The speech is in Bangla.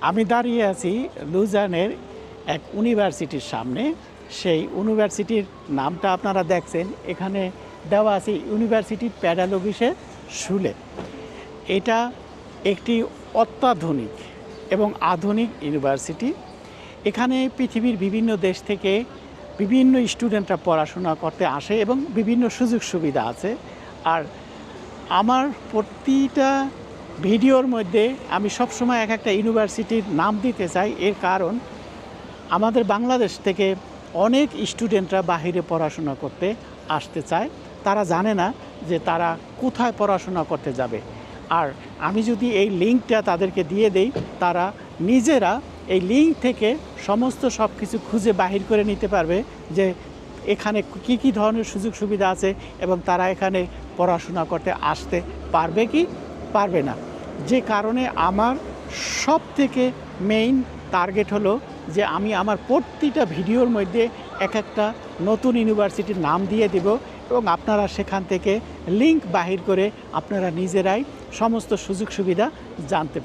আমি দাঁড়িয়ে আছি লুজানের এক ইউনিভার্সিটির সামনে। সেই ইউনিভার্সিটির নামটা আপনারা দেখছেন, এখানে দেওয়া আছে ইউনিভার্সিটি প্যাডাগোগিসে শুলে। এটা একটি অত্যাধুনিক এবং আধুনিক ইউনিভার্সিটি। এখানে পৃথিবীর বিভিন্ন দেশ থেকে বিভিন্ন স্টুডেন্টরা পড়াশোনা করতে আসে এবং বিভিন্ন সুযোগ সুবিধা আছে। আর আমার প্রতিটা ভিডিওর মধ্যে আমি সবসময় এক একটা ইউনিভার্সিটির নাম দিতে চাই। এর কারণ আমাদের বাংলাদেশ থেকে অনেক স্টুডেন্টরা বাহিরে পড়াশোনা করতে আসতে চায়, তারা জানে না যে তারা কোথায় পড়াশোনা করতে যাবে। আর আমি যদি এই লিঙ্কটা তাদেরকে দিয়ে দেই, তারা নিজেরা এই লিঙ্ক থেকে সমস্ত সব কিছু খুঁজে বাহির করে নিতে পারবে যে এখানে কি কি ধরনের সুযোগ সুবিধা আছে এবং তারা এখানে পড়াশোনা করতে আসতে পারবে কি পারবে না। যে কারণে আমার সব থেকে মেইন টার্গেট হলো যে আমি আমার প্রতিটা ভিডিওর মধ্যে এক একটা নতুন ইউনিভার্সিটির নাম দিয়ে দেব এবং আপনারা সেখান থেকে লিঙ্ক বাহির করে আপনারা নিজেরাই সমস্ত সুযোগ সুবিধা জানতে